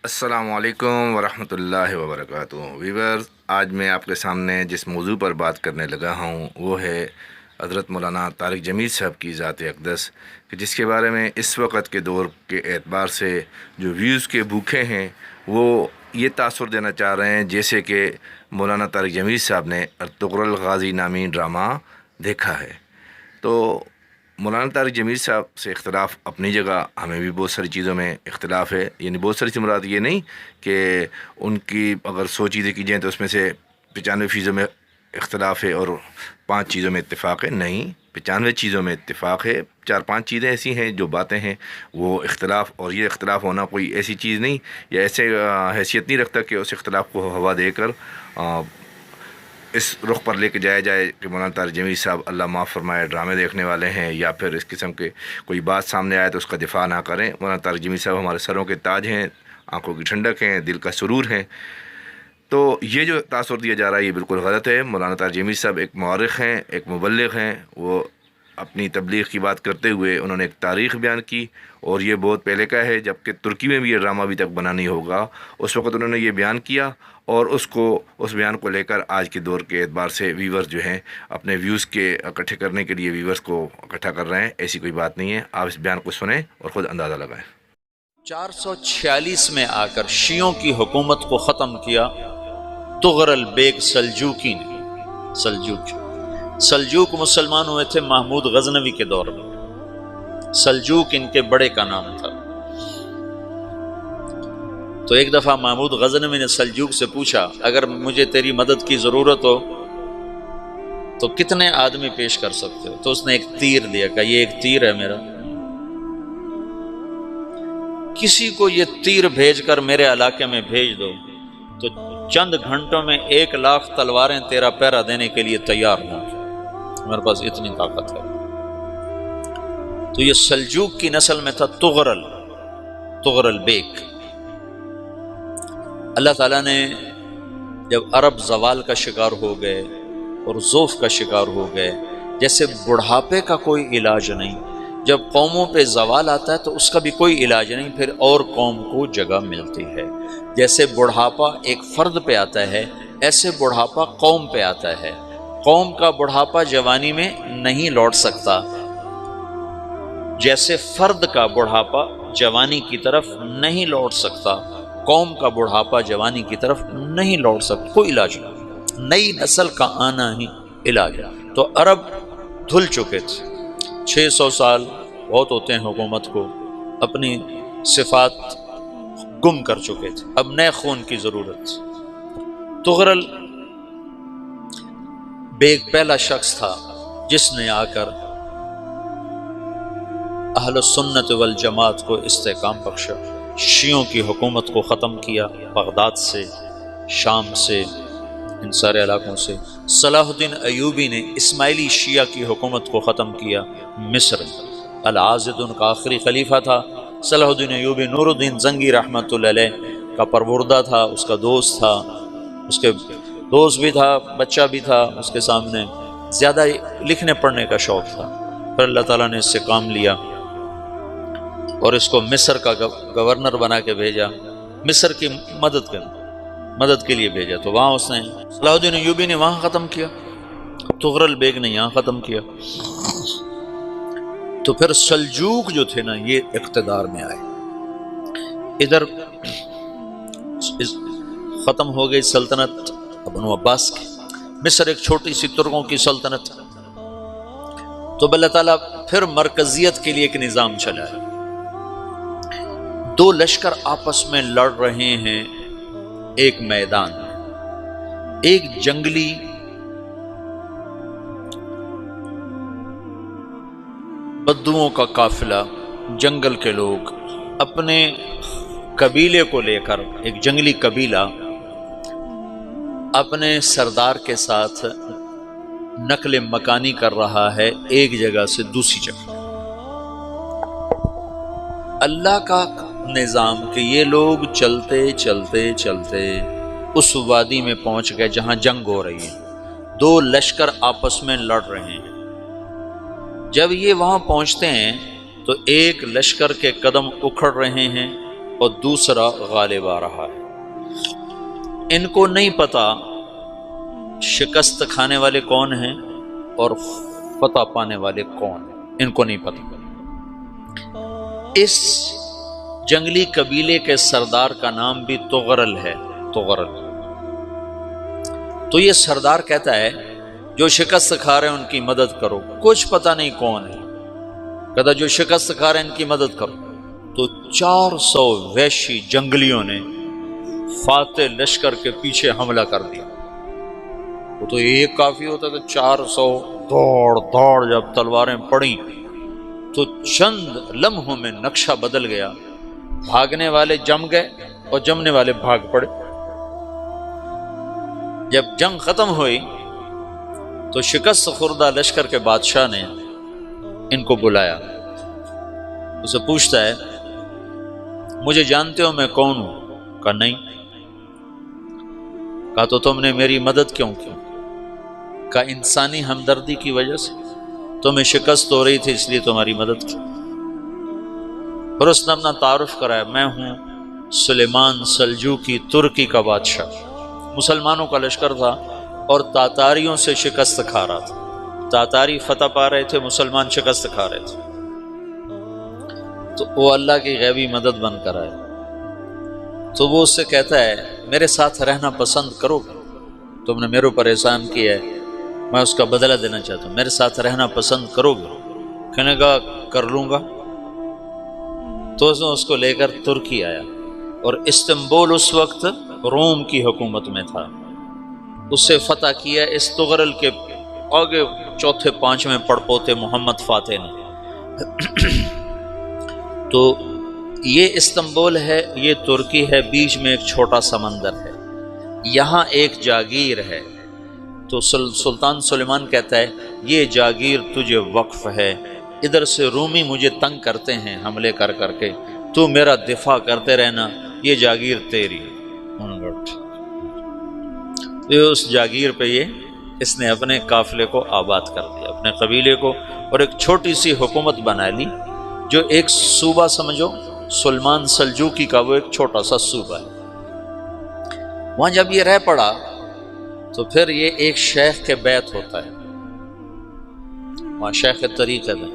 السلام علیکم ورحمۃ اللہ وبرکاتہ ویورز، آج میں آپ کے سامنے جس موضوع پر بات کرنے لگا ہوں وہ ہے حضرت مولانا طارق جمیل صاحب کی ذات اقدس، کہ جس کے بارے میں اس وقت کے دور کے اعتبار سے جو ویوز کے بھوکے ہیں وہ یہ تاثر دینا چاہ رہے ہیں جیسے کہ مولانا طارق جمیل صاحب نے ارطغرل الغازی نامی ڈرامہ دیکھا ہے۔ تو مولانا طارق جمیل صاحب سے اختلاف اپنی جگہ، ہمیں بھی بہت ساری چیزوں میں اختلاف ہے، یعنی بہت ساری مراد یہ نہیں کہ ان کی اگر 100 چیزیں کی جائیں تو اس میں سے 95 چیزوں میں اختلاف ہے اور 5 چیزوں میں اتفاق ہے، نہیں، 95 چیزوں میں اتفاق ہے، 4-5 چیزیں ایسی ہیں جو باتیں ہیں وہ اختلاف، اور یہ اختلاف ہونا کوئی ایسی چیز نہیں یا ایسے حیثیت نہیں رکھتا کہ اس اختلاف کو ہوا دے کر اس رخ پر لے کے جایا جائے کہ مولانا طارق جمیل صاحب اللہ معاف فرمائے ڈرامے دیکھنے والے ہیں، یا پھر اس قسم کے کوئی بات سامنے آئے تو اس کا دفاع نہ کریں۔ مولانا طارق جمیل صاحب ہمارے سروں کے تاج ہیں، آنکھوں کی ٹھنڈک ہیں، دل کا سرور ہیں۔ تو یہ جو تاثر دیا جا رہا ہے یہ بالکل غلط ہے۔ مولانا طارق جمیل صاحب ایک مورخ ہیں، ایک مبلغ ہیں، وہ اپنی تبلیغ کی بات کرتے ہوئے انہوں نے ایک تاریخ بیان کی، اور یہ بہت پہلے کا ہے، جبکہ ترکی میں بھی یہ ڈرامہ ابھی تک بنا نہیں ہوگا، اس وقت انہوں نے یہ بیان کیا، اور اس بیان کو لے کر آج کے دور کے اعتبار سے ویورز جو ہیں اپنے ویوز کے اکٹھے کرنے کے لیے ویورز کو اکٹھا کر رہے ہیں۔ ایسی کوئی بات نہیں ہے، آپ اس بیان کو سنیں اور خود اندازہ لگائیں۔ 446 میں آ کر شیعوں کی حکومت کو ختم کیا طغرل بیگ سلجوقی نے۔ سلجوق مسلمان ہوئے تھے محمود غزنوی کے دور میں، سلجوق ان کے بڑے کا نام تھا۔ تو ایک دفعہ محمود غزنوی نے سلجوق سے پوچھا، اگر مجھے تیری مدد کی ضرورت ہو تو کتنے آدمی پیش کر سکتے ہو؟ تو اس نے ایک تیر دیا، کہا یہ ایک تیر ہے میرا، کسی کو یہ تیر بھیج کر میرے علاقے میں بھیج دو تو چند گھنٹوں میں 1,00,000 تلواریں تیرا پہرا دینے کے لیے تیار ہوں، میرے پاس اتنی طاقت ہے۔ تو یہ سلجوق کی نسل میں تھا طغرل بیگ۔ اللہ تعالیٰ نے جب عرب زوال کا شکار ہو گئے اور ضعف کا شکار ہو گئے، جیسے بڑھاپے کا کوئی علاج نہیں، جب قوموں پہ زوال آتا ہے تو اس کا بھی کوئی علاج نہیں، پھر اور قوم کو جگہ ملتی ہے۔ جیسے بڑھاپا ایک فرد پہ آتا ہے، ایسے بڑھاپا قوم پہ آتا ہے۔ قوم کا بڑھاپا جوانی میں نہیں لوٹ سکتا، جیسے فرد کا بڑھاپا جوانی کی طرف نہیں لوٹ سکتا، قوم کا بڑھاپا جوانی کی طرف نہیں لوٹ سکتا، کوئی علاج نہیں، نئی نسل کا آنا ہی علاج ہے۔ تو عرب دھل چکے تھے، 600 سال بہت ہوتے ہیں حکومت کو، اپنی صفات گم کر چکے تھے، اب نئے خون کی ضرورت تھی۔ طغرل بیگ پہلا شخص تھا جس نے آ کر اہل سنت والجماعت کو استحکام بخشا، شیعوں کی حکومت کو ختم کیا، بغداد سے، شام سے، ان سارے علاقوں سے۔ صلاح الدین ایوبی نے اسماعیلی شیعہ کی حکومت کو ختم کیا، مصر۔ العاضد ان کا آخری خلیفہ تھا۔ صلاح الدین ایوبی نور الدین زنگی رحمۃ اللہ علیہ کا پروردہ تھا، اس کا دوست تھا، اس کے دوست بھی تھا، بچہ بھی تھا، اس کے سامنے زیادہ لکھنے پڑھنے کا شوق تھا۔ پھر اللہ تعالیٰ نے اس سے کام لیا اور اس کو مصر کا گورنر بنا کے بھیجا، مصر کی مدد کے لیے بھیجا۔ تو وہاں اس نے صلاح الدین ایوبی نے وہاں ختم کیا، طغرل بیگ نے یہاں ختم کیا۔ تو پھر سلجوق جو تھے نا یہ اقتدار میں آئے، ادھر ختم ہو گئی سلطنت بنو عباس کی، مصر ایک چھوٹی سی ترکوں کی سلطنت۔ تو اللہ تعالیٰ پھر مرکزیت کے لیے ایک نظام چلایا، 2 لشکر آپس میں لڑ رہے ہیں ایک میدان میں، ایک جنگلی بدوؤں کا قافلہ، جنگل کے لوگ اپنے قبیلے کو لے کر، ایک جنگلی قبیلہ اپنے سردار کے ساتھ نقل مکانی کر رہا ہے ایک جگہ سے دوسری جگہ۔ اللہ کا نظام کہ یہ لوگ چلتے چلتے چلتے اس وادی میں پہنچ گئے جہاں جنگ ہو رہی ہے، 2 لشکر آپس میں لڑ رہے ہیں۔ جب یہ وہاں پہنچتے ہیں تو ایک لشکر کے قدم اکھڑ رہے ہیں، اور دوسرا غالب آ رہا ہے۔ ان کو نہیں پتا شکست کھانے والے کون ہیں اور فتح پانے والے کون ہیں، ان کو نہیں پتا۔ اس جنگلی قبیلے کے سردار کا نام بھی تغرل ہے، تغرل۔ تو یہ سردار کہتا ہے جو شکست کھا رہے ہیں ان کی مدد کرو، کچھ پتہ نہیں کون ہے، کہتا جو شکست کھا رہے ہیں ان کی مدد کرو۔ تو 400 وحشی جنگلیوں نے فاتح لشکر کے پیچھے حملہ کر دیا۔ وہ تو ایک کافی ہوتا تھا، 400 دوڑ دوڑ جب تلواریں پڑیں تو چند لمحوں میں نقشہ بدل گیا، بھاگنے والے جم گئے اور جمنے والے بھاگ پڑے۔ جب جنگ ختم ہوئی تو شکست خوردہ لشکر کے بادشاہ نے ان کو بلایا، اسے پوچھتا ہے مجھے جانتے ہو میں کون ہوں؟ کہا نہیں۔ کہا تو تم نے میری مدد کیوں کی؟ کہا انسانی ہمدردی کی وجہ سے، تمہیں شکست ہو رہی تھی اس لیے تمہاری مدد کی۔ پھر اس نے اپنا تعارف کرایا، میں ہوں سلیمان سلجوقی، ترکی کا بادشاہ۔ مسلمانوں کا لشکر تھا اور تاتاریوں سے شکست کھا رہا تھا، تاتاری فتح پا رہے تھے، مسلمان شکست کھا رہے تھے۔ تو وہ اللہ کی غیبی مدد بن کر آئے۔ تو وہ اس سے کہتا ہے میرے ساتھ رہنا پسند کرو گے؟ تم نے میرے اوپر احسان کیا ہے، میں اس کا بدلہ دینا چاہتا ہوں، میرے ساتھ رہنا پسند کرو گے؟ کہنے کا کر لوں گا۔ تو اس کو لے کر ترکی آیا، اور استنبول اس وقت روم کی حکومت میں تھا، اسے فتح کیا اس تغرل کے آگے چوتھے پانچویں پڑپوتے محمد فاتح نے۔ تو یہ استنبول ہے، یہ ترکی ہے، بیچ میں ایک چھوٹا سمندر ہے، یہاں ایک جاگیر ہے۔ تو سلطان سلیمان کہتا ہے یہ جاگیر تجھے وقف ہے، ادھر سے رومی مجھے تنگ کرتے ہیں حملے کر کر کے، تو میرا دفاع کرتے رہنا، یہ جاگیر تیری۔ اس جاگیر پہ اس نے اپنے قافلے کو آباد کر دیا، اپنے قبیلے کو، اور ایک چھوٹی سی حکومت بنا لی، جو ایک صوبہ سمجھو سلمان سلجوقی کا، وہ ایک چھوٹا سا صوبہ ہے۔ وہاں جب یہ رہ پڑا تو پھر یہ ایک شیخ کے بیت ہوتا ہے، وہاں شیخ طریقت ہے،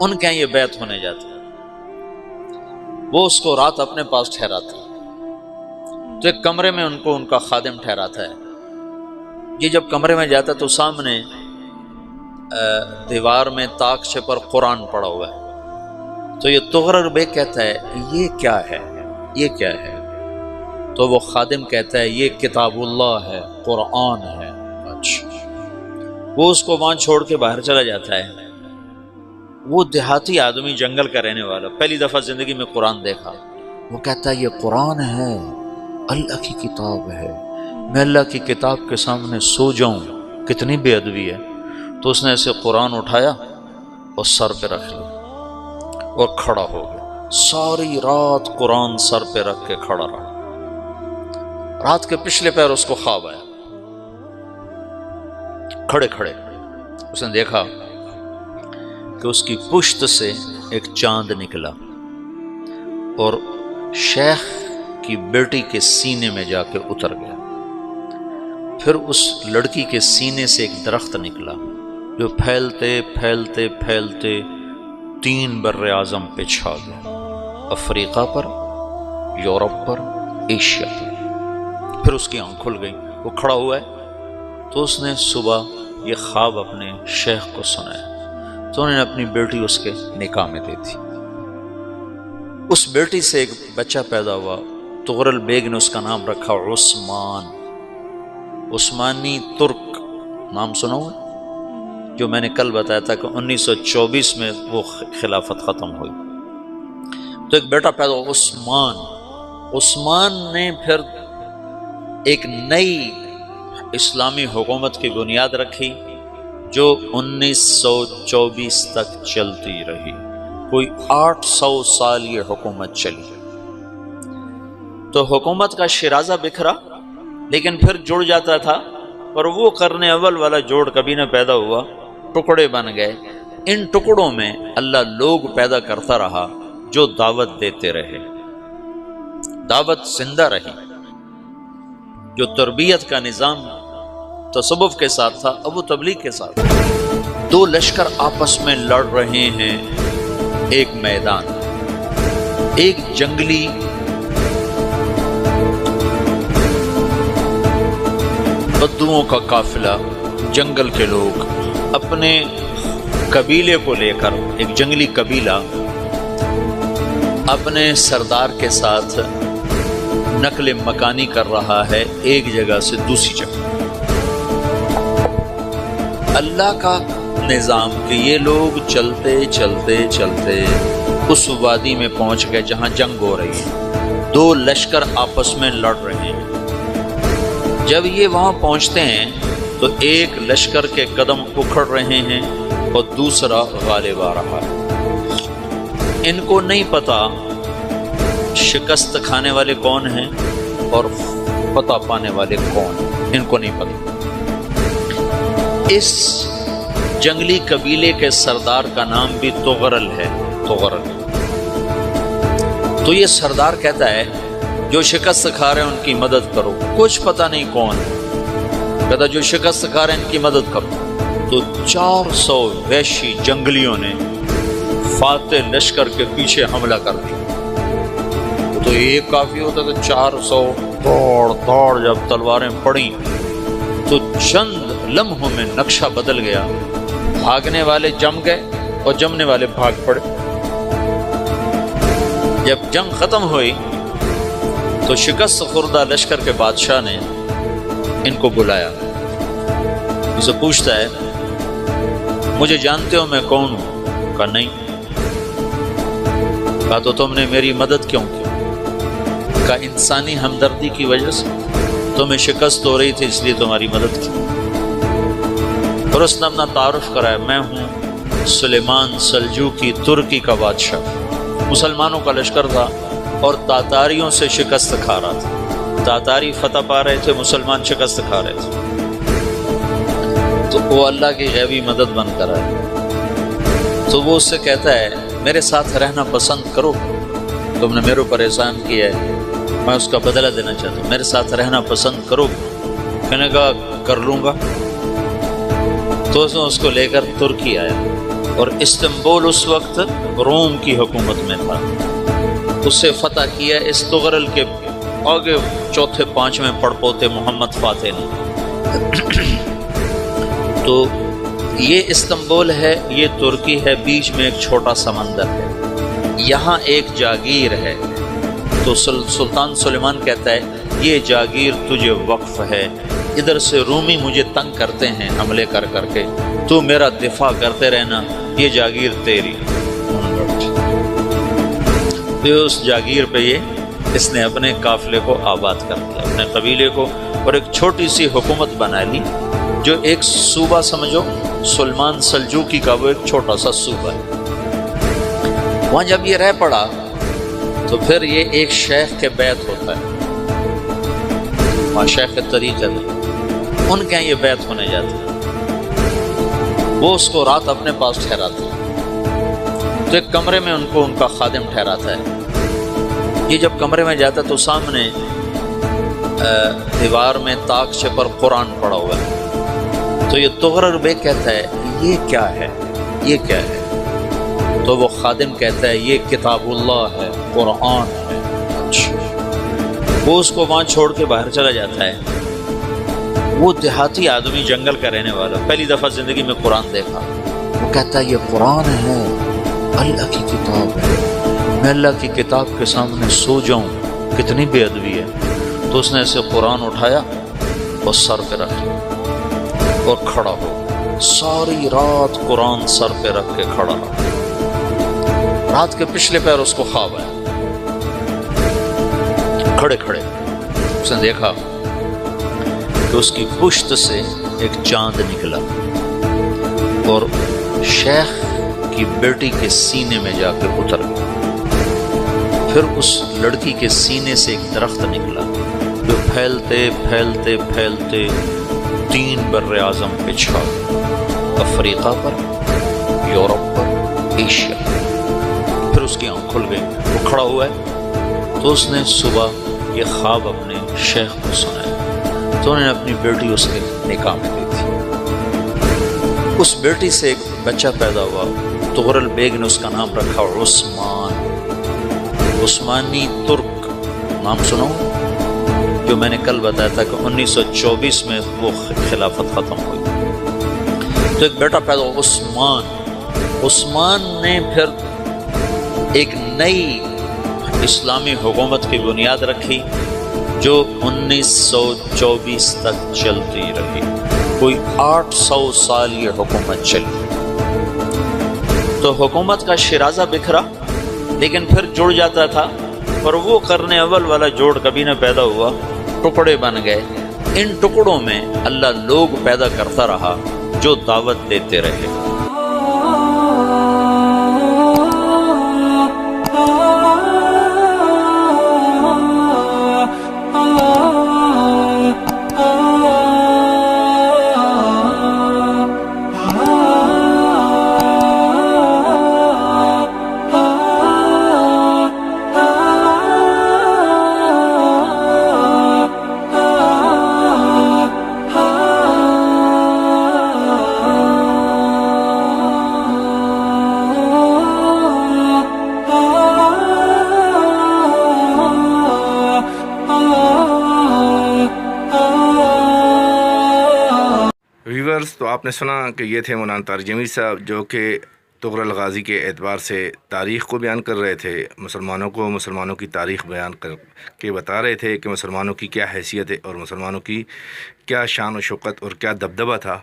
ان کے یہ بیت ہونے جاتا ہے، وہ اس کو رات اپنے پاس ٹھہراتا ہے۔ تو ایک کمرے میں ان کو ان کا خادم ٹھہراتا ہے۔ یہ جب کمرے میں جاتا ہے تو سامنے دیوار میں طاقچے پر قرآن پڑا ہوا ہے۔ تو یہ تغرل بیگ کہتا ہے یہ کیا ہے، یہ کیا ہے؟ تو وہ خادم کہتا ہے یہ کتاب اللہ ہے، قرآن ہے۔ اچھا، وہ اس کو وہاں چھوڑ کے باہر چلا جاتا ہے۔ وہ دیہاتی آدمی، جنگل کا رہنے والا، پہلی دفعہ زندگی میں قرآن دیکھا، وہ کہتا ہے یہ قرآن ہے، اللہ کی کتاب ہے، میں اللہ کی کتاب کے سامنے سو جاؤں، کتنی بے ادبی ہے۔ تو اس نے ایسے قرآن اٹھایا اور سر پہ رکھ لیا اور کھڑا ہو گیا، ساری رات قرآن سر پہ رکھ کے کھڑا رہا۔ رات کے پچھلے پہر اس کو خواب آیا، کھڑے کھڑے اس نے دیکھا کہ اس کی پشت سے ایک چاند نکلا اور شیخ کی بیٹی کے سینے میں جا کے اتر گیا۔ پھر اس لڑکی کے سینے سے ایک درخت نکلا جو پھیلتے پھیلتے پھیلتے 3 بر اعظم پہ چھا گیا، افریقہ پر، یورپ پر، ایشیا پر۔ پھر اس کی آنکھ کھل گئی، وہ کھڑا ہوا ہے۔ تو اس نے صبح یہ خواب اپنے شیخ کو سنایا، تو انہوں نے اپنی بیٹی اس کے نکاح میں دی تھی۔ اس بیٹی سے ایک بچہ پیدا ہوا، تغرل بیگ نے اس کا نام رکھا عثمان، عثمانی ترک نام سنا ہوا، جو میں نے کل بتایا تھا کہ 1924 میں وہ خلافت ختم ہوئی۔ تو ایک بیٹا پیدا ہوا عثمان۔ عثمان نے پھر ایک نئی اسلامی حکومت کی بنیاد رکھی جو 1924 تک چلتی رہی، کوئی 800 سال یہ حکومت چلی۔ تو حکومت کا شیرازہ بکھرا لیکن پھر جڑ جاتا تھا، اور وہ قرن اول والا جوڑ کبھی نہ پیدا ہوا، ٹکڑے بن گئے۔ ان ٹکڑوں میں اللہ لوگ پیدا کرتا رہا جو دعوت دیتے رہے، دعوت زندہ رہی، جو تربیت کا نظام تصوف کے ساتھ تھا اب وہ تبلیغ کے ساتھ۔ دو لشکر آپس میں لڑ رہے ہیں ایک میدان، ایک جنگلی بدوؤں کا قافلہ، جنگل کے لوگ اپنے قبیلے کو لے کر، ایک جنگلی قبیلہ اپنے سردار کے ساتھ نقل مکانی کر رہا ہے ایک جگہ سے دوسری جگہ۔ اللہ کا نظام کہ یہ لوگ چلتے چلتے چلتے اس وادی میں پہنچ گئے جہاں جنگ ہو رہی ہے، دو لشکر آپس میں لڑ رہے ہیں۔ جب یہ وہاں پہنچتے ہیں تو ایک لشکر کے قدم اکھڑ رہے ہیں اور دوسرا غالب آ رہا ہے۔ ان کو نہیں پتا شکست کھانے والے کون ہیں اور فتح پانے والے کون ہیں، ان کو نہیں پتا۔ اس جنگلی قبیلے کے سردار کا نام بھی تغرل ہے، تغرل۔ تو یہ سردار کہتا ہے جو شکست کھا رہے ہیں ان کی مدد کرو، کچھ پتہ نہیں کون ہے، کہتا جو شکست کھا رہے ہیں ان کی مدد کرو۔ تو 400 وحشی جنگلیوں نے فاتح لشکر کے پیچھے حملہ کر دیا۔ تو ایک کافی ہوتا تو 400 دوڑ دوڑ جب تلواریں پڑیں تو چند لمحوں میں نقشہ بدل گیا، بھاگنے والے جم گئے اور جمنے والے بھاگ پڑے۔ جب جنگ ختم ہوئی تو شکست خوردہ لشکر کے بادشاہ نے ان کو بلایا، اسے پوچھتا ہے مجھے جانتے ہو میں کون ہوں؟ کہا نہیں۔ کہا تو تم نے میری مدد کیوں کی؟ کہا انسانی ہمدردی کی وجہ سے، تمہیں شکست ہو رہی تھی اس لیے تمہاری مدد کی۔ اور اس نے اپنا تعارف کرایا، میں ہوں سلیمان سلجوقی ترکی کا بادشاہ، مسلمانوں کا لشکر تھا اور تاتاریوں سے شکست کھا رہا تھا، تاتاری فتح پا رہے تھے، مسلمان شکست کھا رہے تھے۔ تو وہ اللہ کی غیبی مدد بن کر آئے۔ تو وہ اس سے کہتا ہے میرے ساتھ رہنا پسند کرو، تم نے میرے اوپر احسان کیا ہے، میں اس کا بدلہ دینا چاہتا ہوں، میرے ساتھ رہنا پسند کرو؟ کہنے کہا کر لوں گا۔ تو اس کو لے کر ترکی آیا اور استنبول اس وقت روم کی حکومت میں تھا، اسے فتح کیا اس تغرل کے آگے چوتھے پانچویں پڑپوتے محمد فاتح نے۔ تو یہ استنبول ہے، یہ ترکی ہے، بیچ میں ایک چھوٹا سمندر ہے، یہاں ایک جاگیر ہے۔ تو سلطان سلیمان کہتا ہے یہ جاگیر تجھے وقف ہے، ادھر سے رومی مجھے تنگ کرتے ہیں حملے کر کر کے، تو میرا دفاع کرتے رہنا، یہ جاگیر تیری۔ تو اس جاگیر پہ اس نے اپنے قافلے کو آباد کر دیا، اپنے قبیلے کو، اور ایک چھوٹی سی حکومت بنا لی، جو ایک صوبہ سمجھو سلمان سلجوقی کا، وہ ایک چھوٹا سا صوبہ ہے۔ وہاں جب یہ رہ پڑا تو پھر یہ ایک شیخ کے بیعت ہوتا ہے، وہاں شیخ طریقہ ہے، ان کے یہ بیعت ہونے جاتے ہیں، وہ اس کو رات اپنے پاس ٹھہراتے ہیں۔ تو ایک کمرے میں ان کو ان کا خادم ٹھہراتا ہے۔ یہ جب کمرے میں جاتا ہے تو سامنے دیوار میں تاکچے پر قرآن پڑا ہوا ہے۔ تو یہ تغرل بیگ کہتا ہے یہ کیا ہے، یہ کیا ہے؟ تو وہ خادم کہتا ہے یہ کتاب اللہ ہے، قرآن ہے۔ اچھا، وہ اس کو وہاں چھوڑ کے باہر چلا جاتا ہے۔ وہ دیہاتی آدمی، جنگل کا رہنے والا، پہلی دفعہ زندگی میں قرآن دیکھا، وہ کہتا ہے یہ قرآن ہے، اللہ کی کتاب ہے، میں اللہ کی کتاب کے سامنے سو جاؤں، کتنی بے ادبی ہے۔ تو اس نے اسے قرآن اٹھایا اور سر پہ رکھ لیا اور کھڑا ہو، ساری رات قرآن سر پہ رکھ کے کھڑا رہا۔ رات کے پچھلے پہر اس کو خواب آیا، کھڑے کھڑے اس نے دیکھا کہ اس کی پشت سے ایک چاند نکلا اور شیخ کی بیٹی کے سینے میں جا کے اتر گیا۔ پھر اس لڑکی کے سینے سے ایک درخت نکلا جو پھیلتے پھیلتے پھیلتے 3 بر اعظم پہ چھا گیا، افریقہ پر، یورپ پر، ایشیا۔ پھر اس کی آنکھ کھل گئی، وہ کھڑا ہوا ہے، تو اس نے صبح یہ خواب اپنے شیخ کو سنایا، تو انہوں نے اپنی بیٹی اس کے نکاح میں دی تھی۔ اس بیٹی سے ایک بچہ پیدا ہوا، تغرل بیگ نے اس کا نام رکھا عثمان، عثمانی ترک نام سنو، جو میں نے کل بتایا تھا کہ 1924 میں وہ خلافت ختم ہوئی۔ تو ایک بیٹا پیدا ہوا عثمان۔ عثمان نے پھر ایک نئی اسلامی حکومت کی بنیاد رکھی جو 1924 تک چلتی رہی، کوئی 800 سال یہ حکومت چلی۔ تو حکومت کا شیرازہ بکھرا لیکن پھر جڑ جاتا تھا، اور وہ قرن اول والا جوڑ کبھی نہ پیدا ہوا، ٹکڑے بن گئے۔ ان ٹکڑوں میں اللہ لوگ پیدا کرتا رہا جو دعوت دیتے رہے۔ ویورز، تو آپ نے سنا کہ یہ تھے مولانا طارق جمیل صاحب، جو کہ تغرل غازی کے اعتبار سے تاریخ کو بیان کر رہے تھے، مسلمانوں کی تاریخ بیان کر کے بتا رہے تھے کہ مسلمانوں کی کیا حیثیت ہے اور مسلمانوں کی کیا شان و شوکت اور کیا دبدبہ تھا۔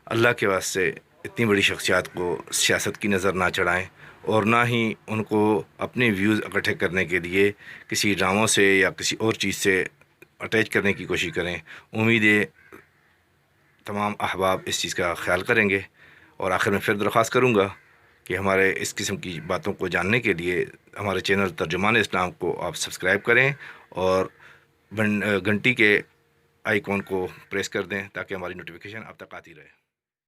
اللہ کے واسطے اتنی بڑی شخصیات کو سیاست کی نظر نہ چڑھائیں، اور نہ ہی ان کو اپنے ویوز اکٹھے کرنے کے لیے کسی ڈراموں سے یا کسی اور چیز سے اٹیچ کرنے کی کوشش کریں۔ امید ہے تمام احباب اس چیز کا خیال کریں گے، اور آخر میں پھر درخواست کروں گا کہ ہمارے اس قسم کی باتوں کو جاننے کے لیے ہمارے چینل ترجمان اسلام کو آپ سبسکرائب کریں اور گھنٹی کے آئیکن کو پریس کر دیں تاکہ ہماری نوٹیفیکیشن اب تک آتی رہے۔